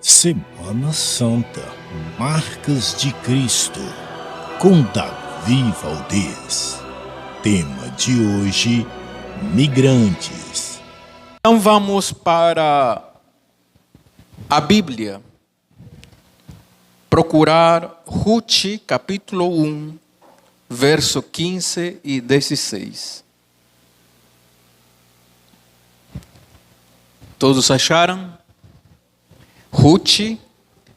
Semana Santa, Marcas de Cristo, com Davi Valdez. Tema de hoje, migrantes. Então vamos para a Bíblia, procurar Ruth, capítulo 1, verso 15 e 16. Todos acharam? Ruth,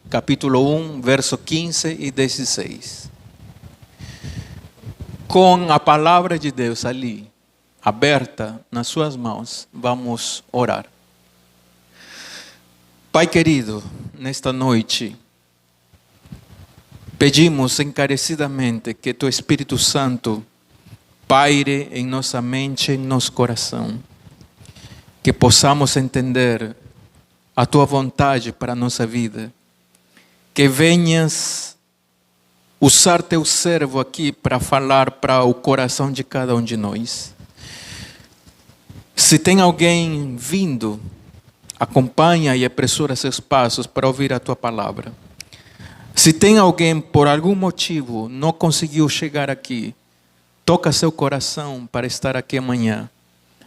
capítulo 1, verso 15 e 16. Com a palavra de Deus ali, aberta nas suas mãos, vamos orar. Pai querido, nesta noite, pedimos encarecidamente que Teu Espírito Santo paire em nossa mente e em nosso coração, que possamos entender a Tua vontade para a nossa vida, que venhas usar Teu servo aqui para falar para o coração de cada um de nós. Se tem alguém vindo, acompanha e apressura seus passos para ouvir a Tua palavra. Se tem alguém, por algum motivo, não conseguiu chegar aqui, toca seu coração para estar aqui amanhã,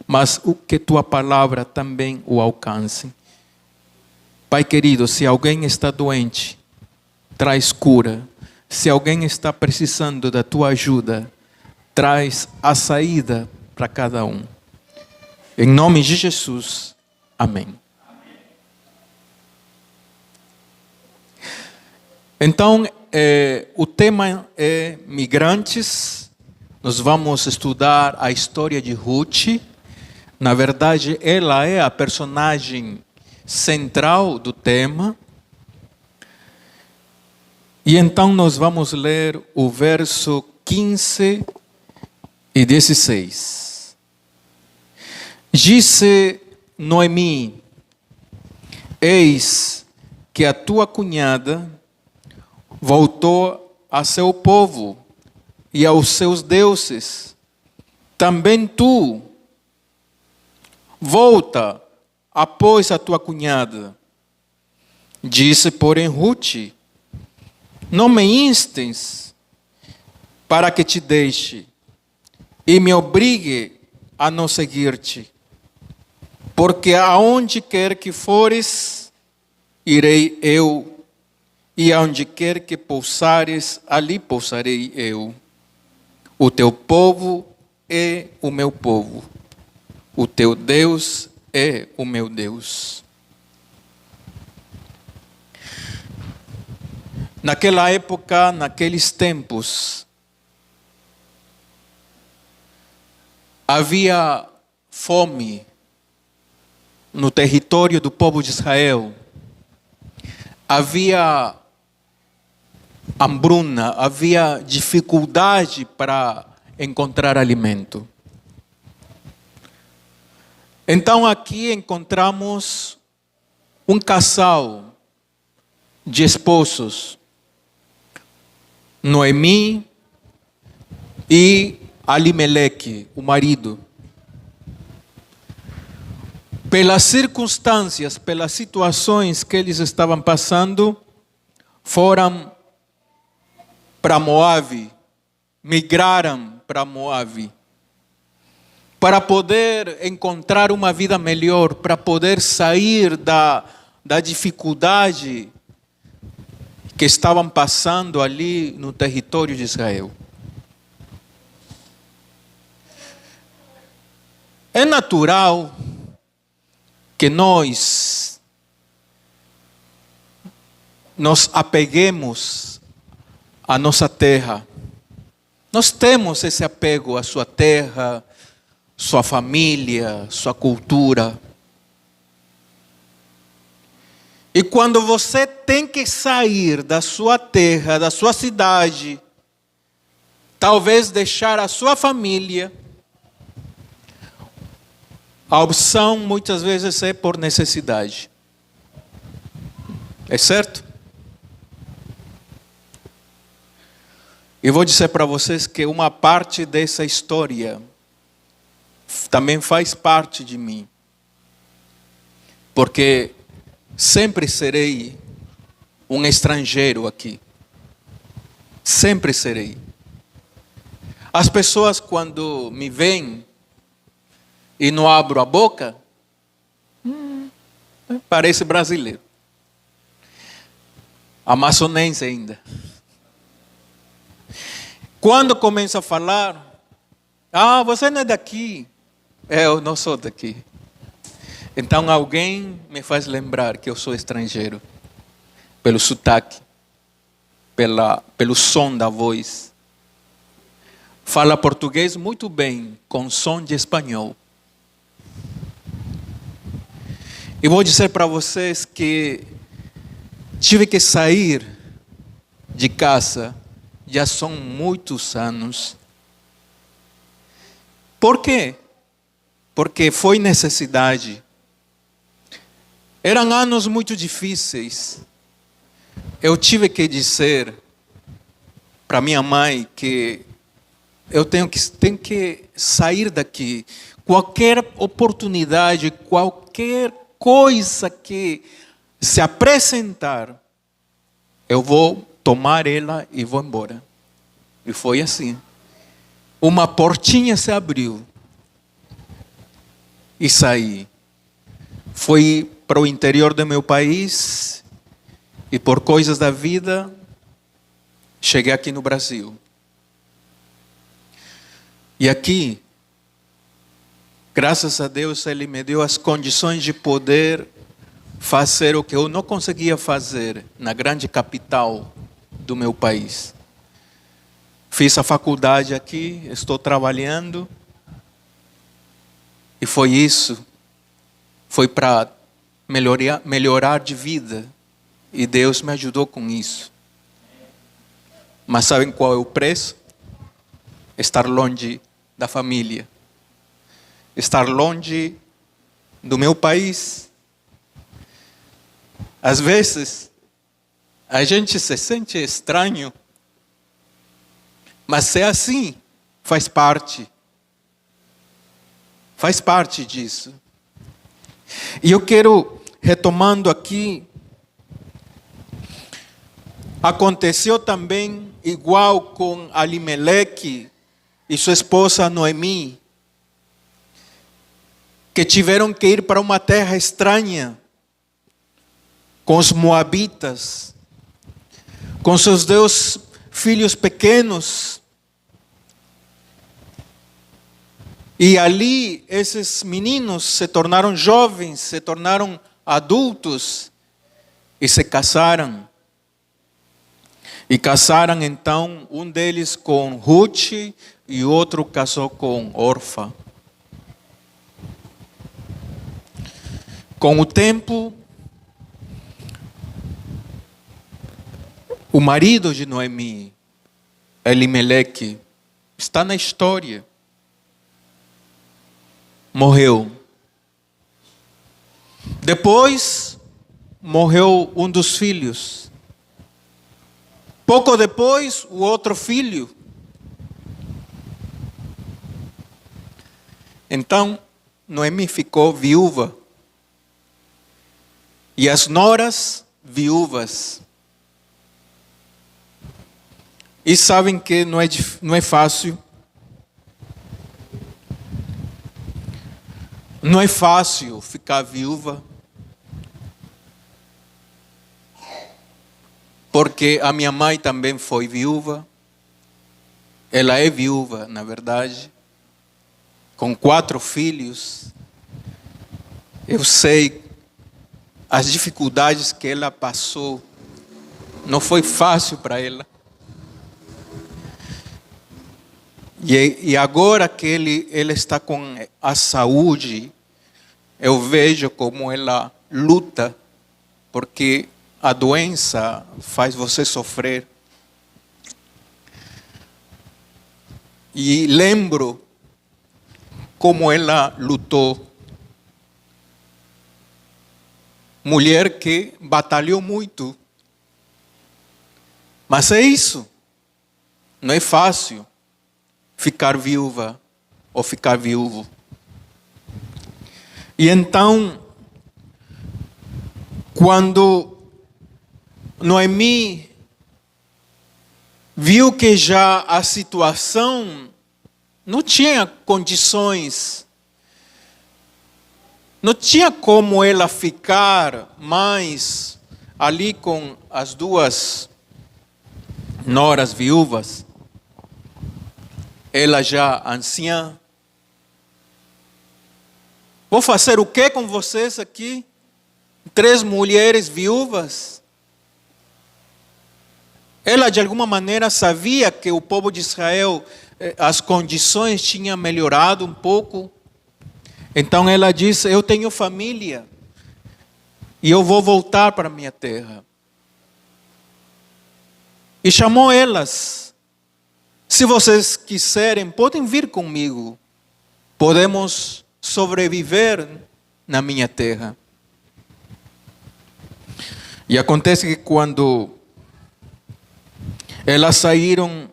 mas que Tua palavra também o alcance. Pai querido, se alguém está doente, traz cura. Se alguém está precisando da Tua ajuda, traz a saída para cada um. Em nome de Jesus, amém. Então, o tema é migrantes. Nós vamos estudar a história de Ruth. Na verdade, ela é a personagem central do tema. E então nós vamos ler o verso 15 e 16. Disse Noemi: eis que a tua cunhada voltou a seu povo e aos seus deuses. Também tu volta após a tua cunhada. Disse, porém, Ruth: não me instes para que te deixe e me obrigue a não seguir-te, porque aonde quer que fores, irei eu, e aonde quer que pousares, ali pousarei eu. O teu povo é o meu povo, o teu Deus é o meu Deus. Naquela época, naqueles tempos, havia fome no território do povo de Israel. Havia hambruna, havia dificuldade para encontrar alimento. Então aqui encontramos um casal de esposos, Noemi e Alimeleque, o marido. Pelas circunstâncias, pelas situações que eles estavam passando, foram para Moabe, migraram para Moabe, para poder encontrar uma vida melhor, para poder sair da dificuldade que estavam passando ali no território de Israel. É natural que nós nos apeguemos à nossa terra. Nós temos esse apego à sua terra, sua família, sua cultura. E quando você tem que sair da sua terra, da sua cidade, talvez deixar a sua família, a opção muitas vezes é por necessidade. É certo? E vou dizer para vocês que uma parte dessa história também faz parte de mim. Porque sempre serei um estrangeiro aqui. Sempre serei. As pessoas, quando me veem e não abro a boca, parece brasileiro. Amazonense ainda. Quando começo a falar, você não é daqui. Eu não sou daqui. Então alguém me faz lembrar que eu sou estrangeiro. Pelo sotaque, pelo som da voz. Fala português muito bem, com som de espanhol. E vou dizer para vocês que tive que sair de casa, já são muitos anos. Por quê? Porque foi necessidade. Eram anos muito difíceis. Eu tive que dizer para minha mãe que eu tenho que sair daqui. Qualquer oportunidade, qualquer coisa que se apresentar, eu vou tomar ela e vou embora. E foi assim. Uma portinha se abriu e saí. Fui para o interior do meu país e por coisas da vida cheguei aqui no Brasil. E aqui, graças a Deus, Ele me deu as condições de poder fazer o que eu não conseguia fazer na grande capital do meu país. Fiz a faculdade aqui, estou trabalhando. E foi isso. Foi para melhorar de vida. E Deus me ajudou com isso. Mas sabem qual é o preço? Estar longe da família. Estar longe do meu país. Às vezes, a gente se sente estranho. Mas é assim, faz parte. Faz parte disso. E eu quero, retomando aqui, aconteceu também igual com Alimeleque e sua esposa Noemi, que tiveram que ir para uma terra estranha, com os moabitas, com seus 2 filhos pequenos. E ali esses meninos se tornaram jovens, se tornaram adultos e se casaram. E casaram então, um deles com Ruth e o outro casou com Orfa. Com o tempo, o marido de Noemi, Elimeleque, está na história. Morreu. Depois, morreu um dos filhos. Pouco depois, o outro filho. Então, Noemi ficou viúva. E as noras, viúvas. E sabem que não é fácil. Não é fácil ficar viúva. Porque a minha mãe também foi viúva. Ela é viúva, na verdade. Com 4 filhos. Eu sei as dificuldades que ela passou. Não foi fácil para ela. E agora que ele está com a saúde, eu vejo como ela luta, porque a doença faz você sofrer. E lembro como ela lutou. Mulher que batalhou muito. Mas é isso. Não é fácil ficar viúva ou ficar viúvo. E então, quando Noemi viu que já a situação não tinha condições, não tinha como ela ficar mais ali com as duas noras viúvas, ela já anciã. Vou fazer o que com vocês aqui? 3 mulheres viúvas. Ela de alguma maneira sabia que o povo de Israel, as condições tinham melhorado um pouco. Então ela disse: eu tenho família e eu vou voltar para a minha terra. E chamou elas: se vocês quiserem, podem vir comigo. Podemos sobreviver na minha terra. E acontece que quando elas saíram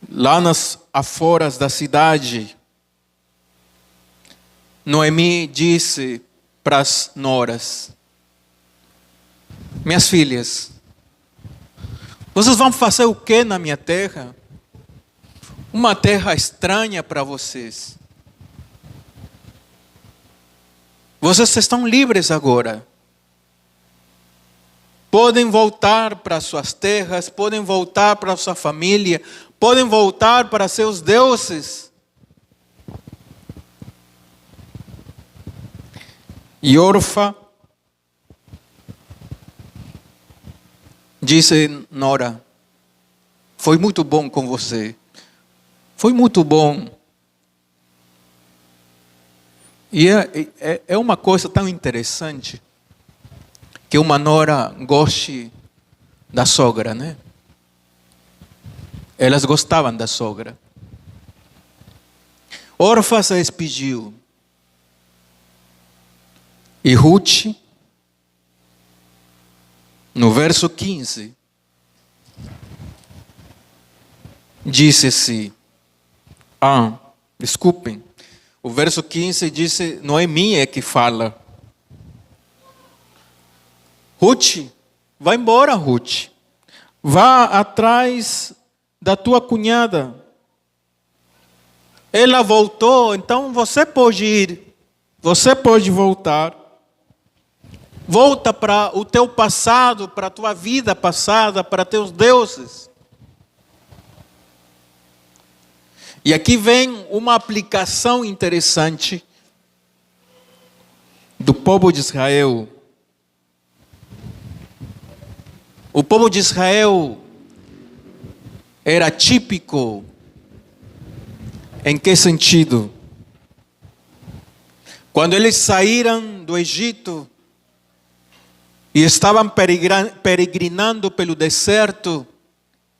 lá nas aforas da cidade, Noemi disse para as noras: minhas filhas, vocês vão fazer o que na minha terra? Uma terra estranha para vocês. Vocês estão livres agora. Podem voltar para suas terras, podem voltar para sua família, podem voltar para seus deuses. E Orfa disse: nora, foi muito bom com você. Foi muito bom. E é uma coisa tão interessante que uma nora goste da sogra, né? Elas gostavam da sogra. Orfa se despediu. E Ruth, no verso 15, disse assim, desculpem, o verso 15 disse, Noemi é que fala. Ruth, vai embora, Ruth. Vá atrás da tua cunhada. Ela voltou, então você pode ir. Você pode voltar. Volta para o teu passado, para a tua vida passada, para teus deuses. E aqui vem uma aplicação interessante do povo de Israel. O povo de Israel era típico. Em que sentido? Quando eles saíram do Egito e estavam peregrinando pelo deserto,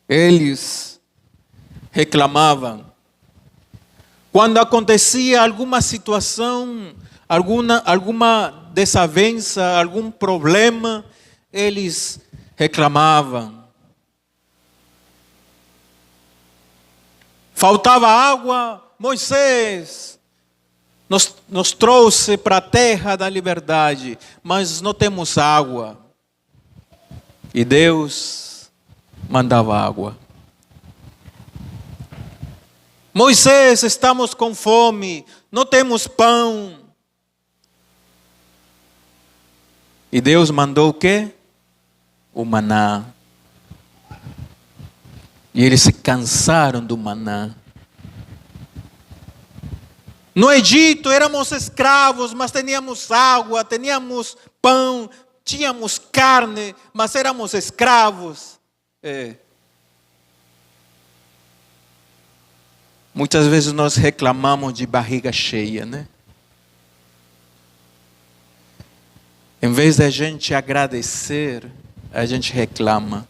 eles reclamavam. Quando acontecia alguma situação, alguma desavença, algum problema, eles reclamavam. Faltava água, Moisés nos trouxe para a terra da liberdade, mas não temos água. E Deus mandava água. Moisés, estamos com fome, não temos pão. E Deus mandou o quê? O maná. E eles se cansaram do maná. No Egito éramos escravos, mas tínhamos água, tínhamos pão, tínhamos carne, mas éramos escravos. Muitas vezes nós reclamamos de barriga cheia, né? Em vez de a gente agradecer, a gente reclama.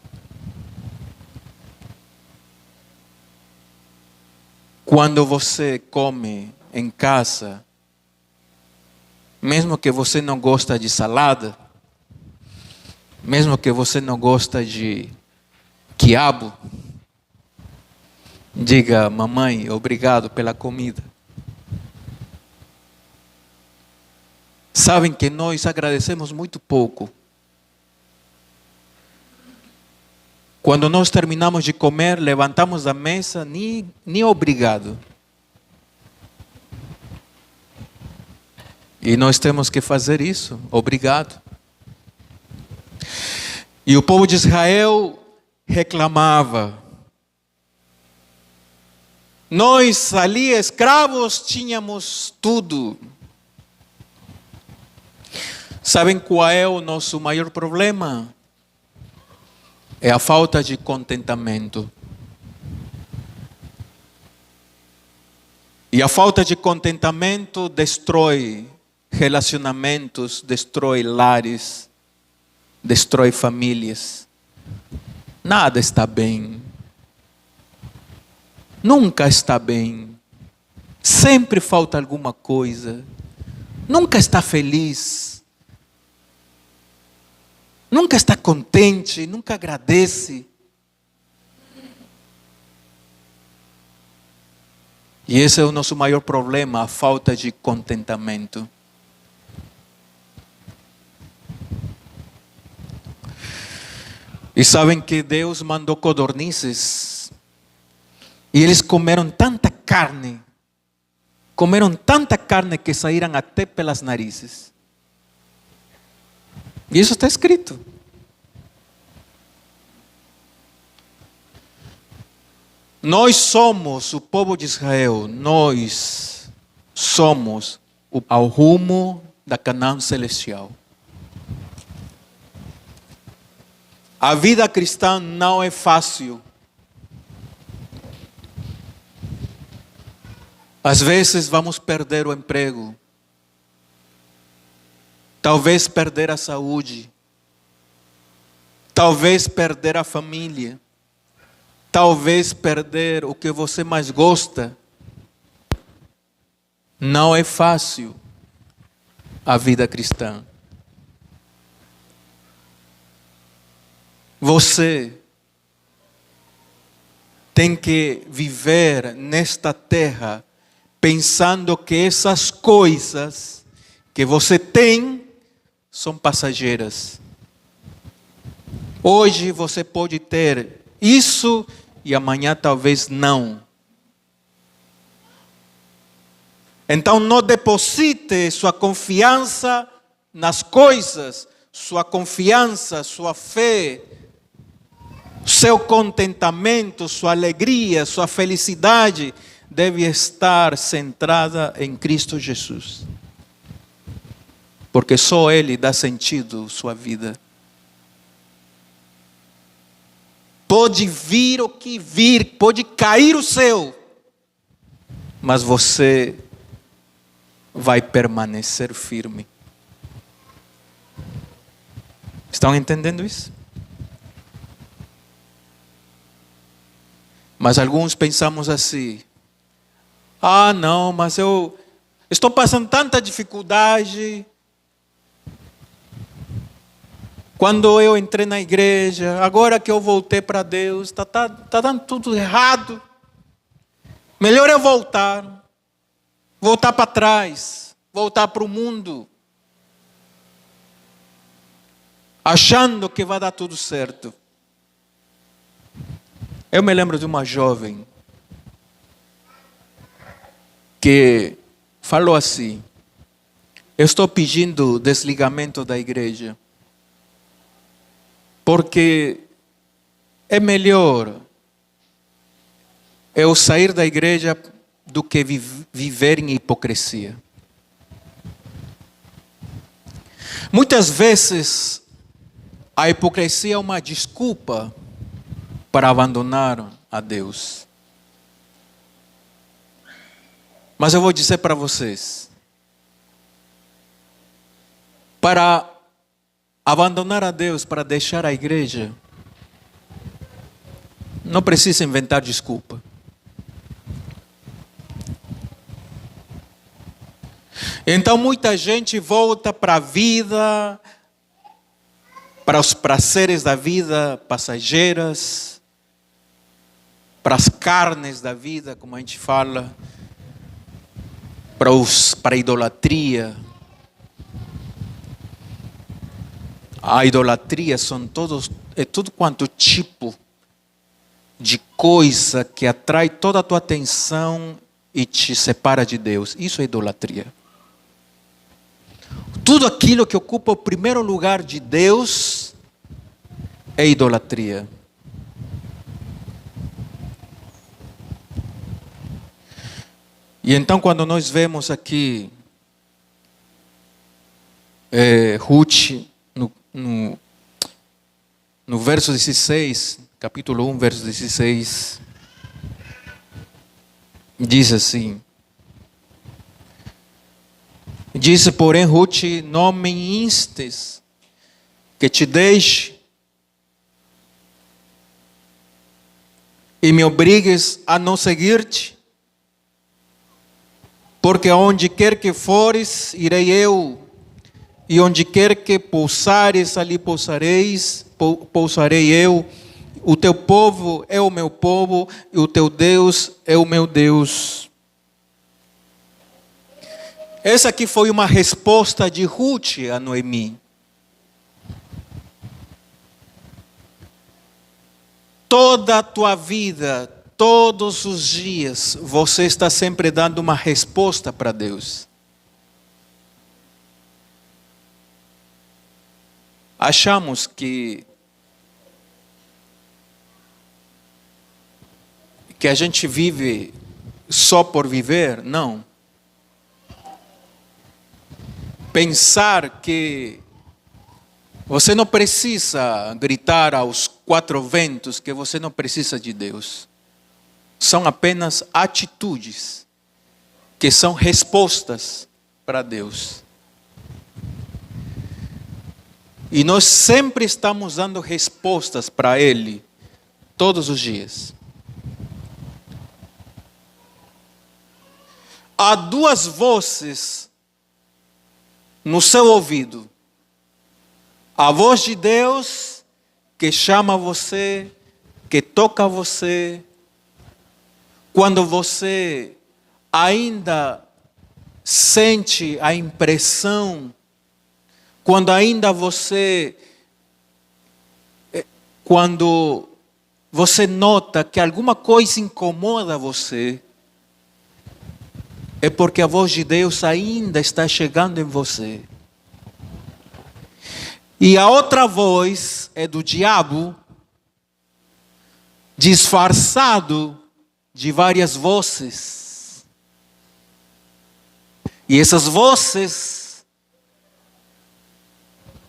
Quando você come em casa, mesmo que você não gosta de salada, mesmo que você não gosta de quiabo, diga, mamãe, obrigado pela comida. Sabem que nós agradecemos muito pouco. Quando nós terminamos de comer, levantamos da mesa, nem obrigado. E nós temos que fazer isso, obrigado. E o povo de Israel reclamava. Nós ali, escravos, tínhamos tudo. Sabem qual é o nosso maior problema? É a falta de contentamento. E a falta de contentamento destrói relacionamentos, destrói lares, destrói famílias. Nada está bem. Nunca está bem. Sempre falta alguma coisa. Nunca está feliz. Nunca está contente, nunca agradece. E esse é o nosso maior problema, a falta de contentamento. E sabem que Deus mandou codornizes. E eles comeram tanta carne que saíram até pelas narizes. E isso está escrito. Nós somos o povo de Israel, nós somos ao rumo da Canaã celestial. A vida cristã não é fácil. Às vezes vamos perder o emprego. Talvez perder a saúde. Talvez perder a família. Talvez perder o que você mais gosta. Não é fácil a vida cristã. Você tem que viver nesta terra pensando que essas coisas que você tem são passageiras. Hoje você pode ter isso e amanhã talvez não. Então não deposite sua confiança nas coisas, sua confiança, sua fé, seu contentamento, sua alegria, sua felicidade deve estar centrada em Cristo Jesus. Porque só Ele dá sentido à sua vida. Pode vir o que vir, pode cair o céu, mas você vai permanecer firme. Estão entendendo isso? Mas alguns pensamos assim: ah, não, mas eu estou passando tanta dificuldade. Quando eu entrei na igreja, agora que eu voltei para Deus, está dando tudo errado. Melhor eu voltar para trás, voltar para o mundo, achando que vai dar tudo certo. Eu me lembro de uma jovem que falou assim: eu estou pedindo desligamento da igreja, porque é melhor eu sair da igreja do que viver em hipocrisia. Muitas vezes a hipocrisia é uma desculpa para abandonar a Deus. Mas eu vou dizer para vocês, para abandonar a Deus, para deixar a igreja, não precisa inventar desculpa. Então muita gente volta para a vida, para os prazeres da vida passageiras, para as carnes da vida, como a gente fala, para a idolatria. A idolatria é tudo quanto tipo coisa que atrai toda a tua atenção e te separa de Deus. Isso é idolatria. Tudo aquilo que ocupa o primeiro lugar de Deus é idolatria. E então, quando nós vemos aqui Ruth, no verso 16, capítulo 1, verso 16, diz assim: disse, porém, Ruth, não me instes que te deixe e me obrigues a não seguir-te, porque aonde quer que fores, irei eu, e onde quer que pousares, ali pousarei eu. O teu povo é o meu povo, e o teu Deus é o meu Deus. Essa aqui foi uma resposta de Ruth a Noemi. Toda a tua vida, todos os dias, você está sempre dando uma resposta para Deus. Achamos que a gente vive só por viver? Não. Pensar que você não precisa gritar aos quatro ventos que você não precisa de Deus. São apenas atitudes que são respostas para Deus. E nós sempre estamos dando respostas para Ele, todos os dias. Há duas vozes no seu ouvido. A voz de Deus que chama você, que toca você, quando você ainda sente a impressão, quando você nota que alguma coisa incomoda você, é porque a voz de Deus ainda está chegando em você. E a outra voz é do diabo, disfarçado de várias vozes. E essas vozes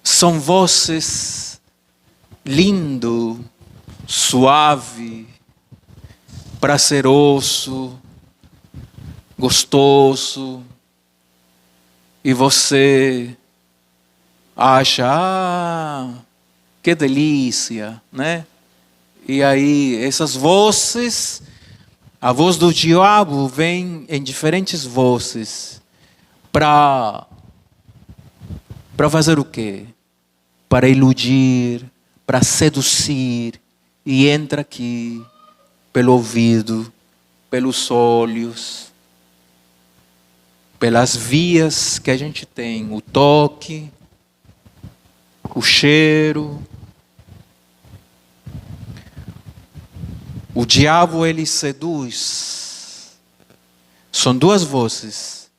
são vozes lindo, suave, prazeroso, gostoso, e você acha, que delícia, né? E aí essas vozes, a voz do diabo vem em diferentes vozes para fazer o quê? Para iludir, para seduzir, e entra aqui pelo ouvido, pelos olhos, pelas vias que a gente tem, o toque, o cheiro. O diabo, ele seduz. São duas vozes.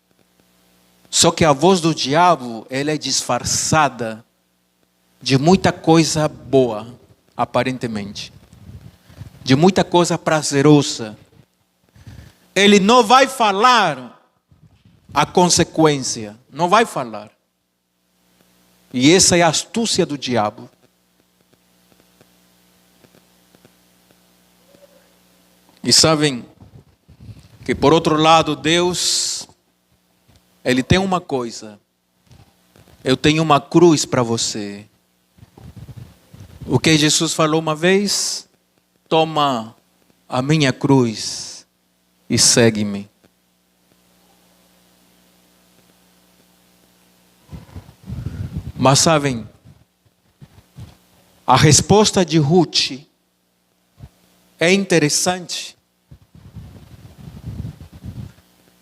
Só que a voz do diabo, ela é disfarçada de muita coisa boa, aparentemente. De muita coisa prazerosa. Ele não vai falar a consequência. Não vai falar. E essa é a astúcia do diabo. E sabem que, por outro lado, Deus, Ele tem uma coisa. Eu tenho uma cruz para você. O que Jesus falou uma vez? Toma a minha cruz e segue-me. Mas sabem, a resposta de Ruth é interessante.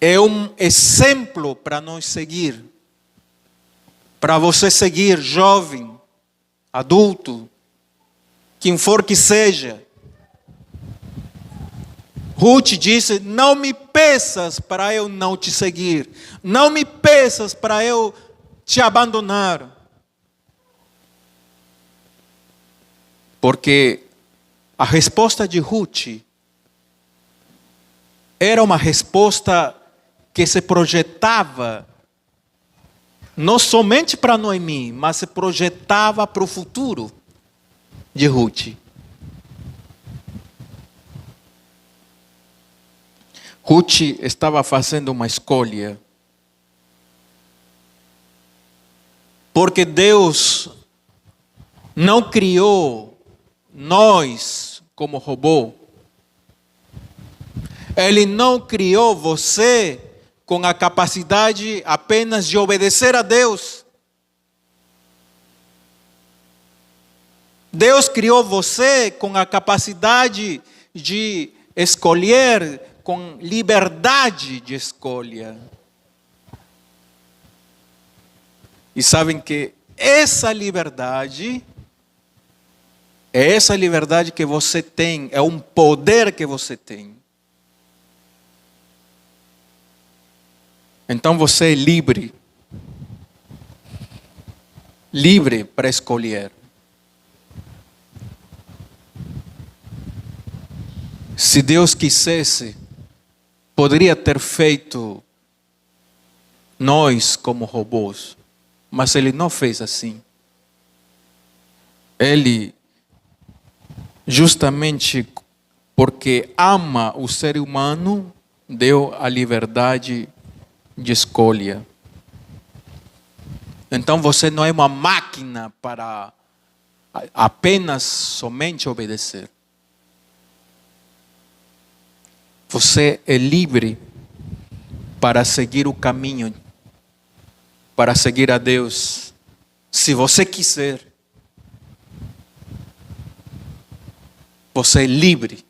É um exemplo para nós seguir. Para você seguir, jovem, adulto, quem for que seja. Ruth disse: não me peças para eu não te seguir, não me peças para eu te abandonar. Porque a resposta de Ruth era uma resposta que se projetava não somente para Noemi, mas se projetava para o futuro de Ruth. Ruth estava fazendo uma escolha. Porque Deus não criou nós como robô. Ele não criou você com a capacidade apenas de obedecer a Deus. Deus criou você com a capacidade de escolher, com liberdade de escolha. E sabem que essa liberdade que você tem, é um poder que você tem. Então você é livre. Livre para escolher. Se Deus quisesse, poderia ter feito nós como robôs. Mas Ele não fez assim. Ele, justamente porque ama o ser humano, deu a liberdade de escolha. Então você não é uma máquina para apenas somente obedecer. Você é livre para seguir o caminho, para seguir a Deus, se você quiser. Você é livre.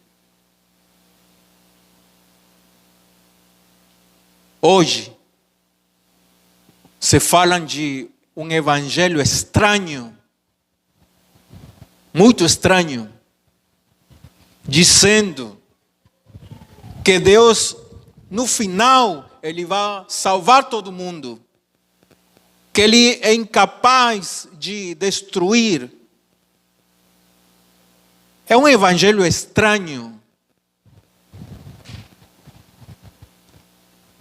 Hoje, se falam de um evangelho estranho, muito estranho, dizendo que Deus, no final, Ele vai salvar todo mundo, que Ele é incapaz de destruir. É um evangelho estranho.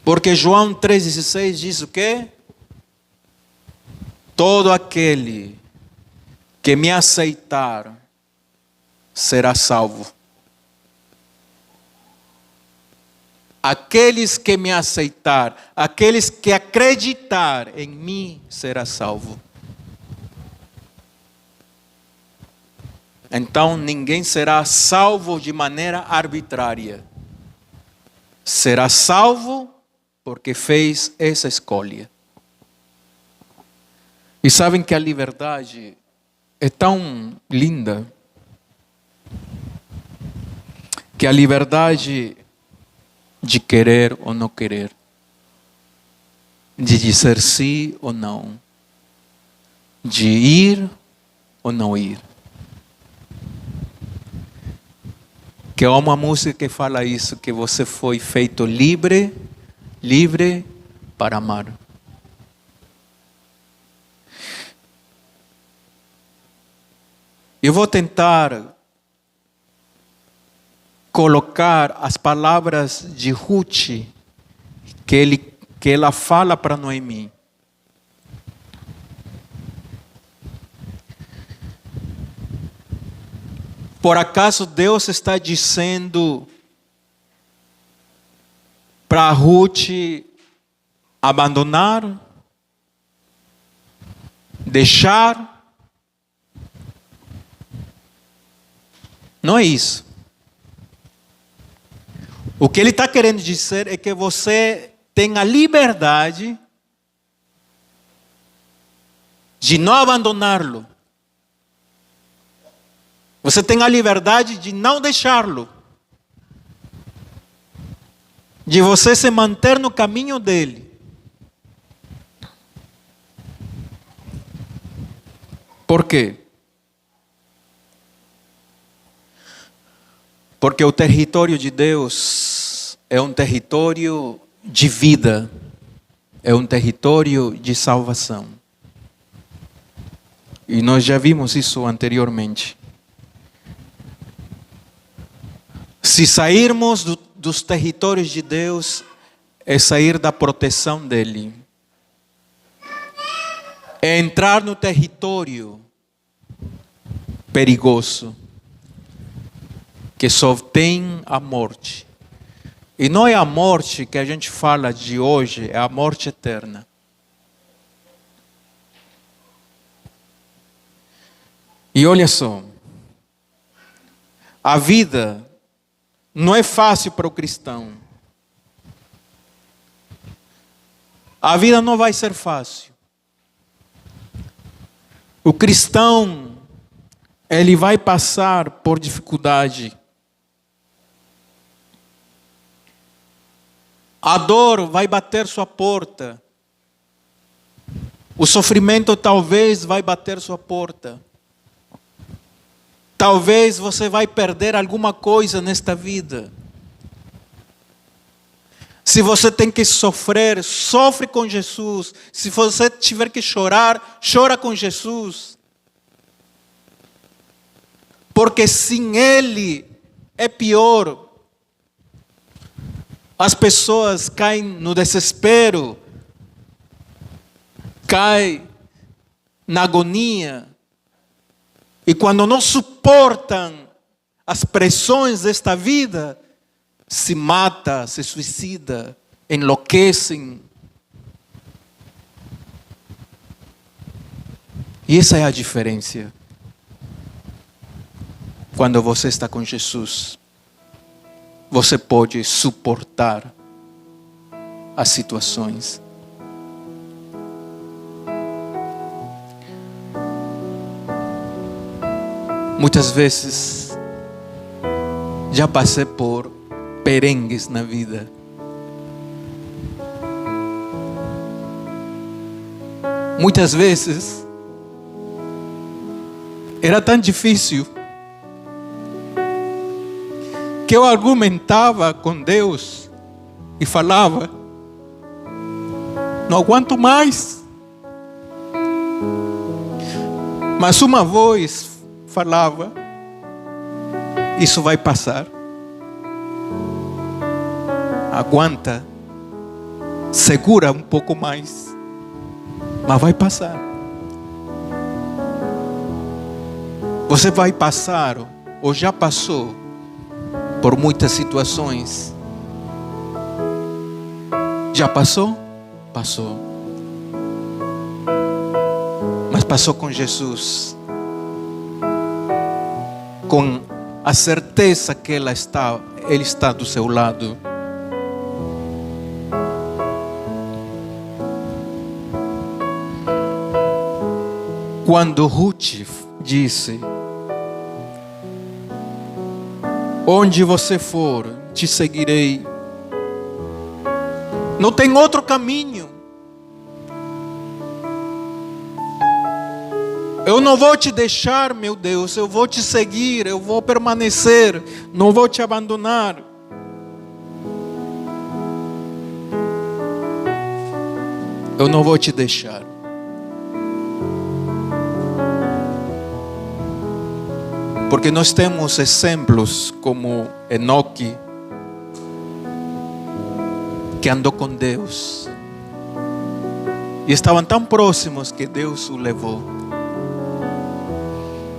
Porque João 3,16 diz o quê? Todo aquele que me aceitar será salvo. Aqueles que me aceitar, aqueles que acreditar em mim será salvo. Então ninguém será salvo de maneira arbitrária. Será salvo porque fez essa escolha. E sabem que a liberdade é tão linda, que a liberdade de querer ou não querer, de dizer sim ou não, de ir ou não ir. Que há uma música que fala isso, que você foi feito livre, livre para amar. Eu vou tentar colocar as palavras de Ruth que ela fala para Noemi. Por acaso Deus está dizendo para Ruth abandonar, deixar? Não é isso. O que ele está querendo dizer é que você tem a liberdade de não abandoná-lo. Você tem a liberdade de não deixá-lo. De você se manter no caminho dele. Por quê? Porque o território de Deus é um território de vida, é um território de salvação. E nós já vimos isso anteriormente. Se sairmos dos territórios de Deus, é sair da proteção dele. É entrar no território perigoso, que só tem a morte. E não é a morte que a gente fala de hoje, é a morte eterna. E olha só, a vida não é fácil para o cristão. A vida não vai ser fácil. O cristão, ele vai passar por dificuldade. A dor vai bater sua porta. O sofrimento talvez vai bater sua porta. Talvez você vai perder alguma coisa nesta vida. Se você tem que sofrer, sofre com Jesus. Se você tiver que chorar, chora com Jesus. Porque sem Ele é pior. As pessoas caem no desespero, caem na agonia. E quando não suportam as pressões desta vida, se mata, se suicida, enlouquecem. E essa é a diferença. Quando você está com Jesus, você pode suportar as situações. Muitas vezes já passei por perengues na vida. Muitas vezes era tão difícil que eu argumentava com Deus e falava: não aguento mais. Mas uma voz falava: isso vai passar. Aguanta, segura um pouco mais, mas vai passar. Você vai passar, ou já passou, por muitas situações. Já passou? Passou. Mas passou com Jesus, com a certeza que Ele está do seu lado. Quando Ruth disse: onde você for, te seguirei. Não tem outro caminho. Eu não vou te deixar, meu Deus. Eu vou te seguir, eu vou permanecer. Não vou te abandonar. Eu não vou te deixar. Porque nós temos exemplos como Enoque, que andou com Deus. E estavam tão próximos que Deus o levou.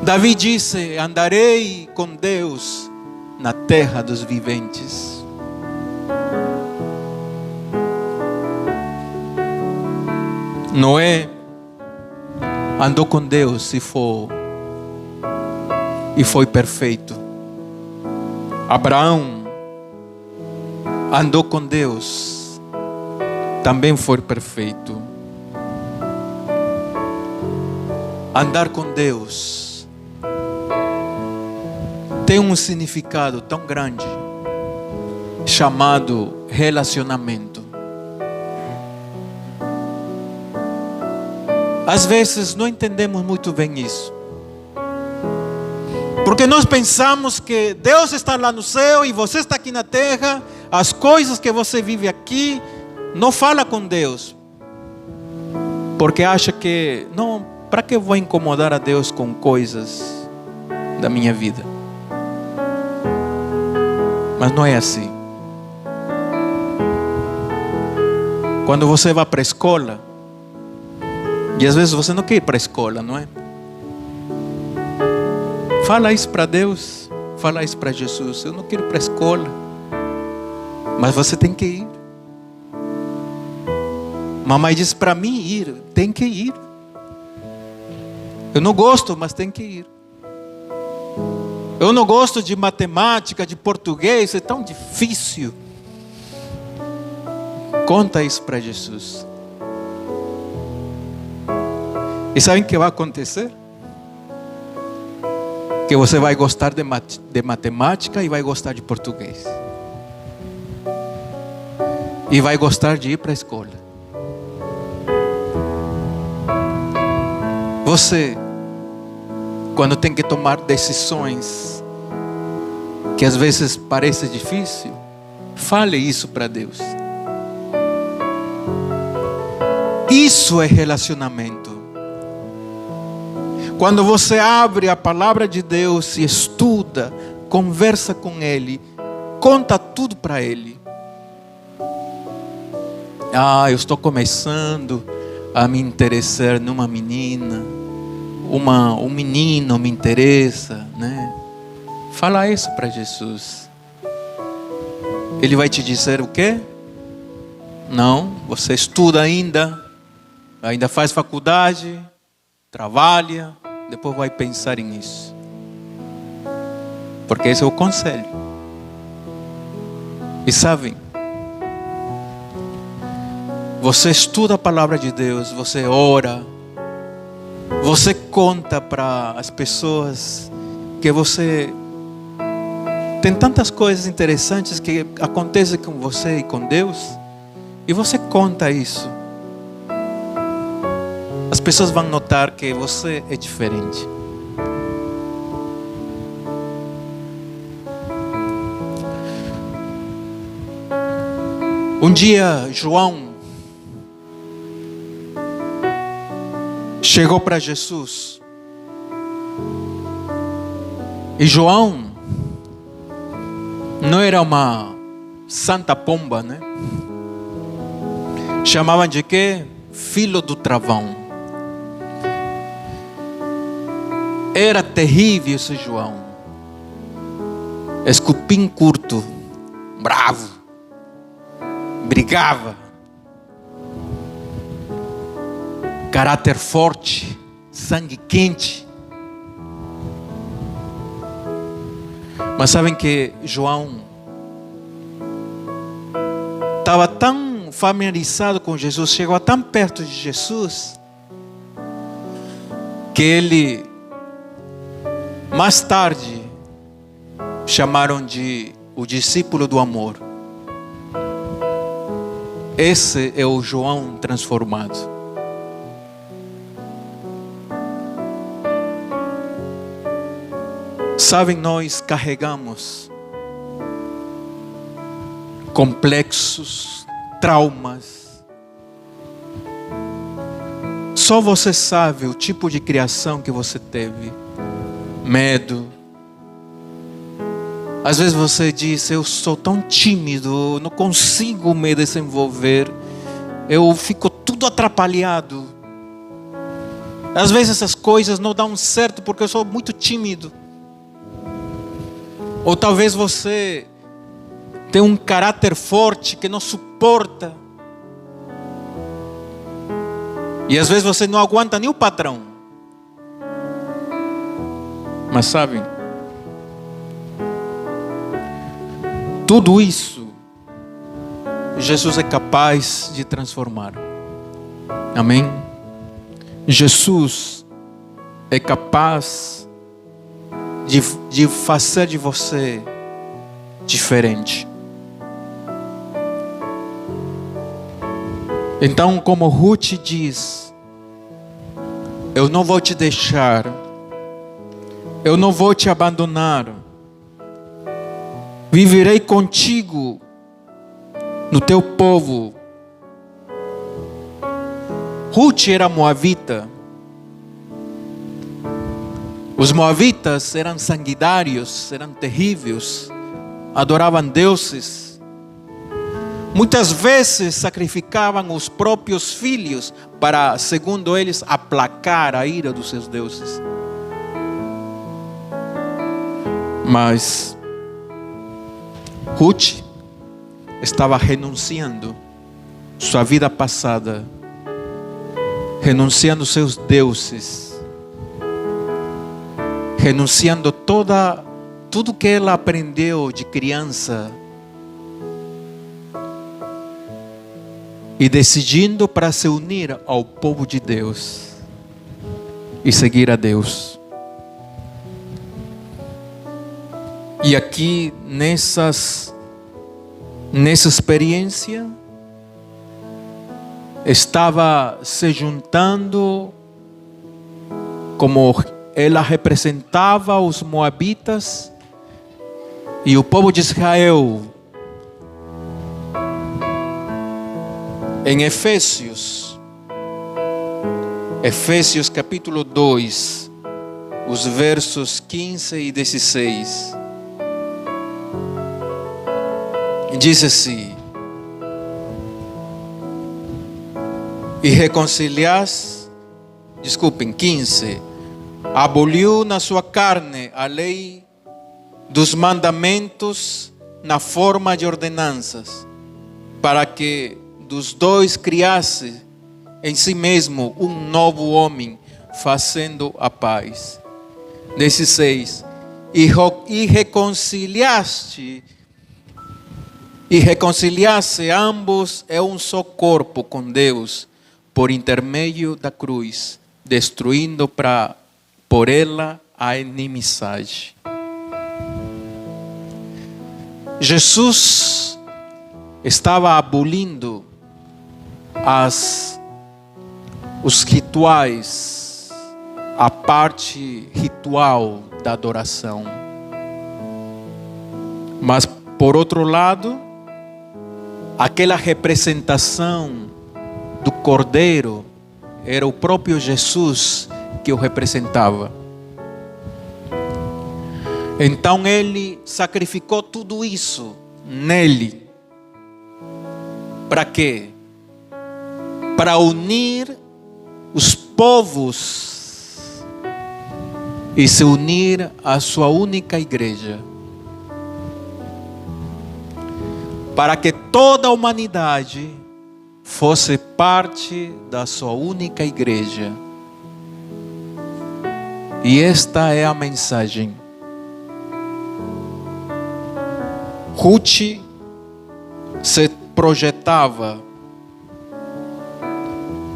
Davi disse: andarei com Deus na terra dos viventes. Noé andou com Deus e foi perfeito. Abraão andou com Deus, também foi perfeito. Andar com Deus tem um significado tão grande, chamado relacionamento. Às vezes não entendemos muito bem isso. Porque nós pensamos que Deus está lá no céu e você está aqui na terra. As coisas que você vive aqui, não fala com Deus. Porque acha que, não, para que eu vou incomodar a Deus com coisas da minha vida? Mas não é assim. Quando você vai para a escola, e às vezes você não quer ir para a escola, não é? Fala isso para Deus, fala isso para Jesus. Eu não quero ir para a escola, mas você tem que ir. Mamãe disse para mim ir, tem que ir. Eu não gosto, mas tem que ir. Eu não gosto de matemática, de português, é tão difícil. Conta isso para Jesus. E sabem o que vai acontecer? Que você vai gostar de matemática e vai gostar de português. E vai gostar de ir para a escola. Você, quando tem que tomar decisões que às vezes parece difícil, fale isso para Deus. Isso é relacionamento. Quando você abre a palavra de Deus e estuda, conversa com Ele, conta tudo para Ele. Eu estou começando a me interessar numa menina, um menino me interessa, né? Fala isso para Jesus. Ele vai te dizer o quê? Não, você estuda ainda faz faculdade, trabalha, depois vai pensar nisso. Porque esse é o conselho. E sabem, você estuda a palavra de Deus, você ora, você conta para as pessoas que você tem tantas coisas interessantes que acontecem com você e com Deus, e você conta isso. As pessoas vão notar que você é diferente. Um dia, João chegou para Jesus. E João não era uma santa pomba, né? Chamavam de quê? Filho do travão. Era terrível esse João. Escupim curto, bravo, brigava, caráter forte, sangue quente. Mas sabem que João estava tão familiarizado com Jesus, chegou tão perto de Jesus, que ele mais tarde chamaram de o discípulo do amor. Esse é o João transformado. Sabem, nós carregamos complexos, traumas. Só você sabe o tipo de criação que você teve. Medo. Às vezes você diz: eu sou tão tímido, não consigo me desenvolver, eu fico tudo atrapalhado. Às vezes essas coisas não dão certo porque eu sou muito tímido. Ou talvez você tem um caráter forte que não suporta. E às vezes você não aguenta nem o patrão. Mas sabem, tudo isso Jesus é capaz de transformar. Amém? Jesus é capaz de fazer de você diferente. Então, como Ruth diz, eu não vou te deixar eu não vou te abandonar. Viverei contigo no teu povo. Ruth era moabita. Os moabitas eram sanguinários, eram terríveis, adoravam deuses. Muitas vezes sacrificavam os próprios filhos para, segundo eles, aplacar a ira dos seus deuses. Mas Ruth estava renunciando sua vida passada, renunciando seus deuses, renunciando tudo que ela aprendeu de criança e decidindo para se unir ao povo de Deus e seguir a Deus. E aqui nessa experiência estava se juntando, como ela representava os moabitas e o povo de Israel. Em Efésios capítulo 2, os versos 15 e 16, diz assim: e reconciliaste, 15, aboliu na sua carne a lei dos mandamentos na forma de ordenanças, para que dos dois criasse em si mesmo um novo homem, fazendo a paz. 16, e reconciliasse ambos em um só corpo com Deus, por intermédio da cruz, destruindo por ela a inimizade. Jesus estava abolindo os rituais, a parte ritual da adoração. Mas, por outro lado, aquela representação do Cordeiro era o próprio Jesus que o representava. Então ele sacrificou tudo isso nele. Para quê? Para unir os povos e se unir à sua única igreja. Para que toda a humanidade fosse parte da sua única igreja. E esta é a mensagem. Ruth se projetava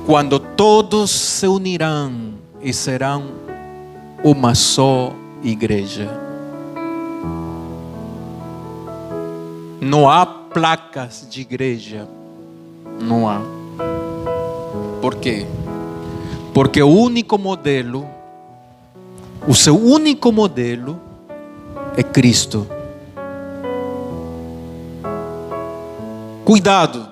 quando todos se unirão e serão uma só igreja. Não há placas de igreja. Não há. Por quê? Porque o seu único modelo é Cristo. Cuidado,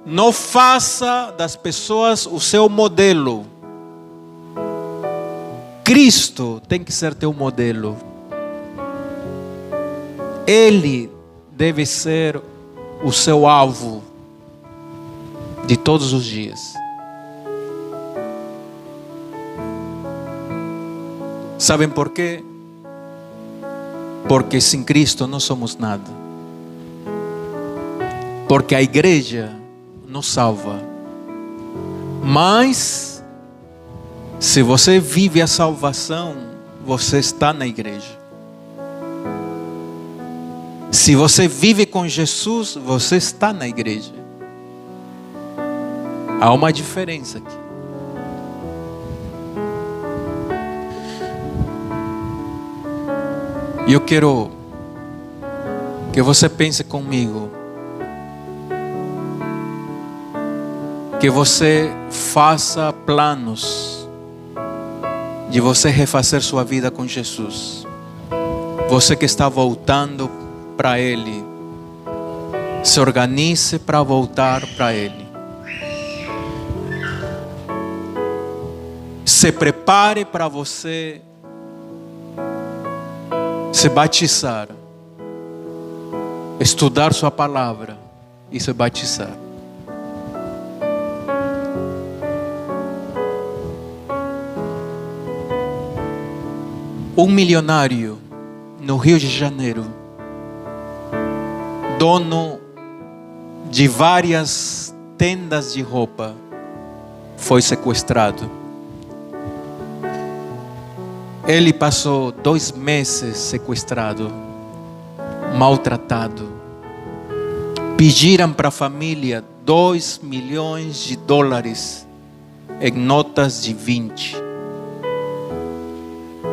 não faça das pessoas o seu modelo. Cristo tem que ser teu modelo. Ele deve ser o seu alvo de todos os dias. Sabem por quê? Porque sem Cristo não somos nada. Porque a igreja nos salva. Mas, se você vive a salvação, você está na igreja. Se você vive com Jesus, você está na igreja. Há uma diferença aqui. E eu quero que você pense comigo. Que você faça planos de você refazer sua vida com Jesus. Você que está voltando para Ele, se organize para voltar para Ele. Se prepare para você se batizar, estudar sua palavra e se batizar. Um milionário no Rio de Janeiro, dono de várias tendas de roupa, foi sequestrado. Ele passou 2 meses sequestrado, maltratado. Pediram para a família $2 milhões em notas de 20.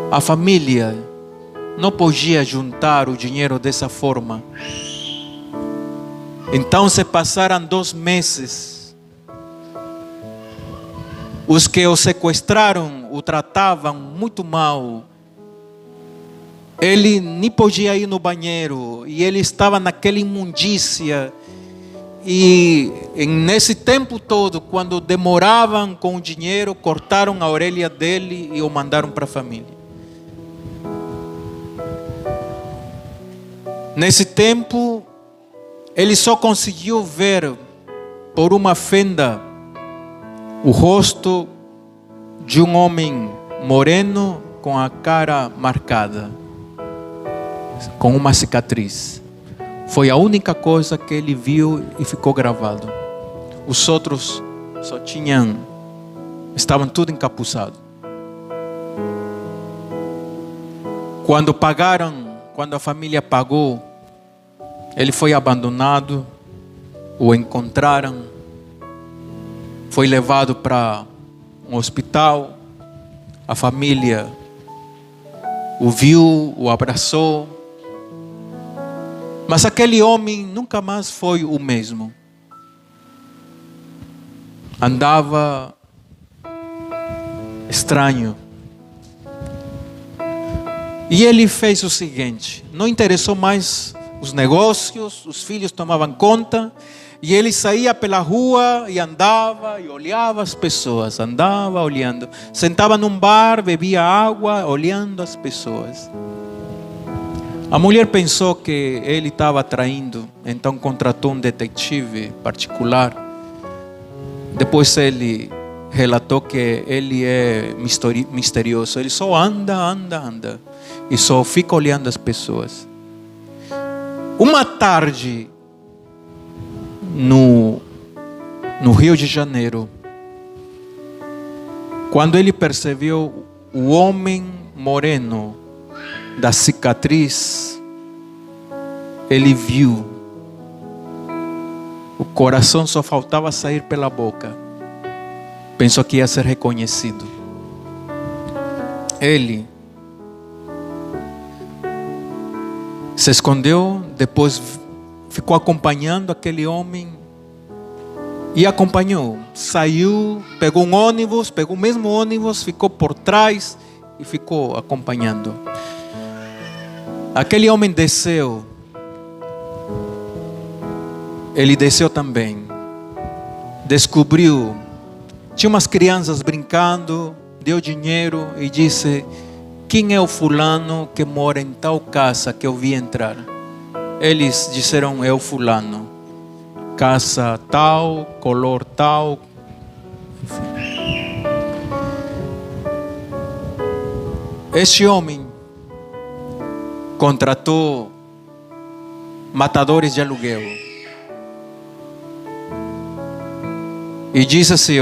A família não podia juntar o dinheiro dessa forma. Então se passaram 2 meses. Os que o sequestraram o tratavam muito mal. Ele nem podia ir no banheiro e ele estava naquela imundícia. E nesse tempo todo, quando demoravam com o dinheiro, cortaram a orelha dele e o mandaram para a família. Nesse tempo, ele só conseguiu ver por uma fenda o rosto de um homem moreno com a cara marcada, com uma cicatriz. Foi a única coisa que ele viu e ficou gravado. Os outros estavam tudo encapuçados. Quando a família pagou, ele foi abandonado, o encontraram, foi levado para um hospital, a família o viu, o abraçou, mas aquele homem nunca mais foi o mesmo. Andava estranho. E ele fez o seguinte: não interessou mais os negócios, os filhos tomavam conta, e ele saía pela rua e andava e olhava as pessoas, andava olhando, sentava num bar, bebia água, olhando as pessoas. A mulher pensou que ele estava traindo, então contratou um detetive particular. Depois ele relatou que ele é misterioso, ele só anda e só fica olhando as pessoas. Uma tarde no Rio de Janeiro, quando ele percebeu o homem moreno da cicatriz, ele viu, o coração só faltava sair pela boca. Pensou que ia ser reconhecido. Ele se escondeu, depois ficou acompanhando aquele homem e acompanhou. Saiu, pegou o mesmo ônibus, ficou por trás e ficou acompanhando. Aquele homem desceu. Ele desceu também. Descobriu, tinha umas crianças brincando, deu dinheiro e disse: quem é o fulano que mora em tal casa que eu vi entrar? Eles disseram: é o fulano. Casa tal, color tal. Este homem contratou matadores de aluguel e disse assim: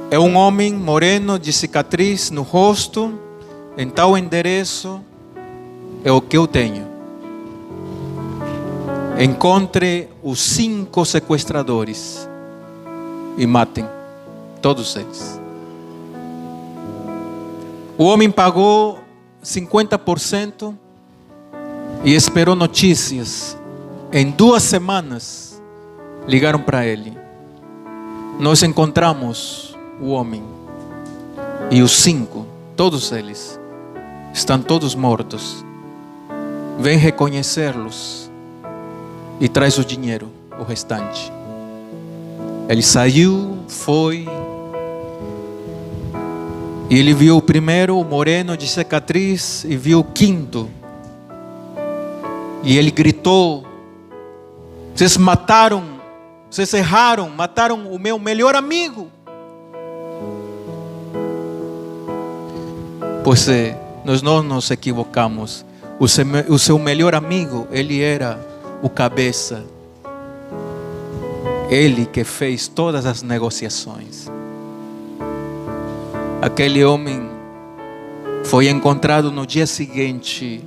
é um homem moreno de cicatriz no rosto, em tal endereço, é o que eu tenho. Encontre os 5 sequestradores e matem todos eles. O homem pagou 50% e esperou notícias. Em 2 semanas, ligaram para ele: nós encontramos o homem. E os 5, todos eles, estão todos mortos. Vem reconhecê-los e traz o dinheiro, o restante. Ele saiu, foi, e ele viu o primeiro, o moreno de cicatriz, e viu o quinto. E ele gritou: vocês mataram, vocês erraram, mataram o meu melhor amigo. Pois nós não nos equivocamos. O seu melhor amigo, ele era o cabeça. Ele que fez todas as negociações. Aquele homem foi encontrado no dia seguinte.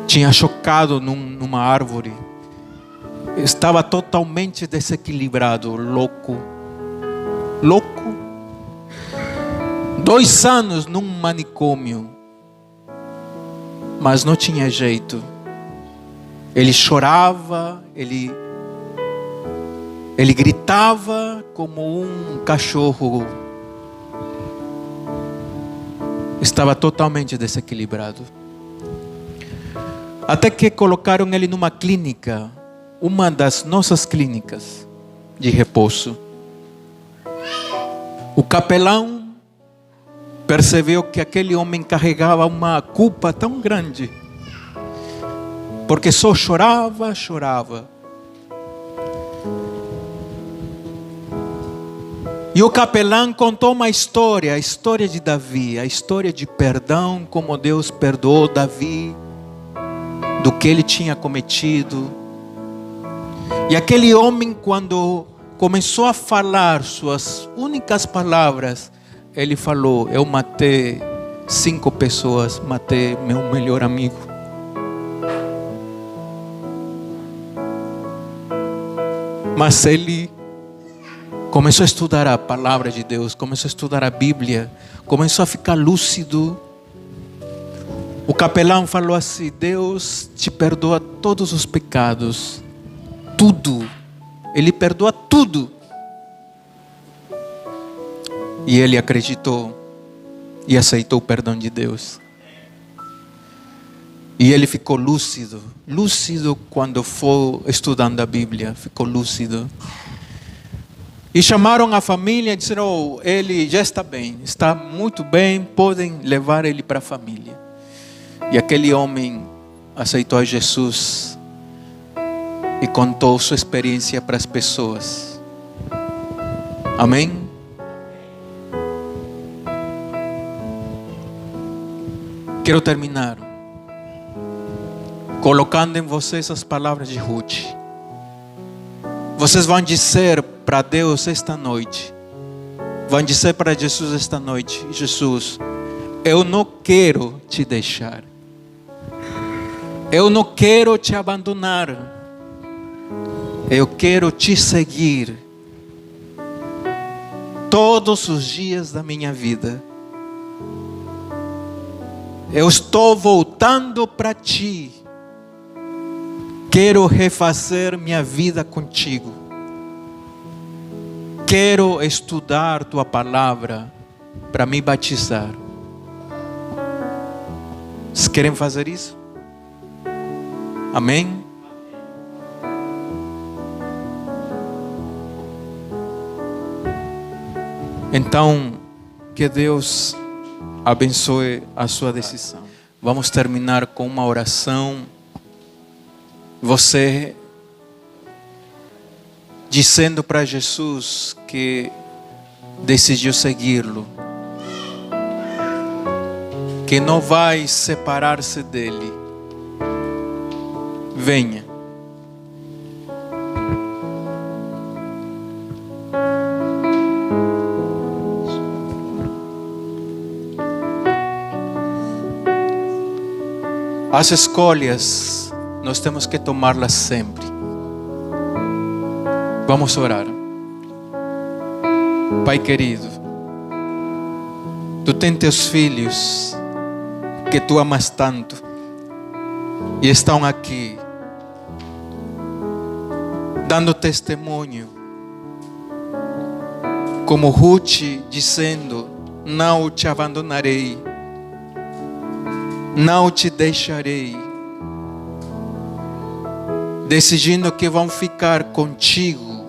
Tinha chocado numa árvore. Estava totalmente desequilibrado, louco. 2 anos num manicômio. Mas não tinha jeito. Ele chorava, ele gritava como um cachorro. Estava totalmente desequilibrado. Até que colocaram ele numa clínica, uma das nossas clínicas de repouso. O capelão percebeu que aquele homem carregava uma culpa tão grande, porque só chorava. E o capelão contou uma história, a história de Davi, a história de perdão, como Deus perdoou Davi do que ele tinha cometido. E aquele homem, quando começou a falar suas únicas palavras, ele falou: eu matei 5 pessoas, matei meu melhor amigo. Mas ele começou a estudar a palavra de Deus, começou a estudar a Bíblia, começou a ficar lúcido. O capelão falou assim: Deus te perdoa todos os pecados, tudo. Ele perdoa tudo. E ele acreditou e aceitou o perdão de Deus. E ele ficou lúcido quando foi estudando a Bíblia, ficou lúcido. E chamaram a família e disseram: oh, ele já está bem, está muito bem, podem levar ele para a família. E aquele homem aceitou a Jesus e contou sua experiência para as pessoas. Amém? Quero terminar colocando em vocês as palavras de Ruth. Vocês vão dizer para Deus esta noite, vão dizer para Jesus esta noite: Jesus, eu não quero te deixar, eu não quero te abandonar, eu quero te seguir todos os dias da minha vida. Eu estou voltando para ti. Quero refazer minha vida contigo. Quero estudar tua palavra para me batizar. Vocês querem fazer isso? Amém? Então, que Deus abençoe a sua decisão. Vamos terminar com uma oração. Você dizendo para Jesus que decidiu segui-lo, que não vai separar-se dele. Venha. As escolhas nós temos que tomá-las sempre. Vamos orar. Pai querido, tu tens teus filhos que tu amas tanto e estão aqui dando testemunho, como Ruth dizendo: não te abandonarei, não te deixarei, decidindo que vão ficar contigo.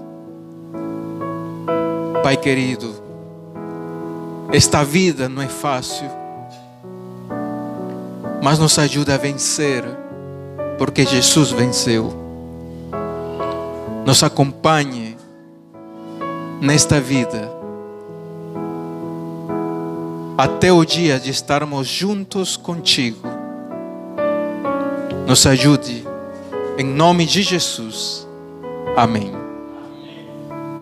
Pai querido, esta vida não é fácil, mas nos ajuda a vencer, porque Jesus venceu. Nos acompanhe nesta vida, até o dia de estarmos juntos contigo. Nos ajude, em nome de Jesus. Amém.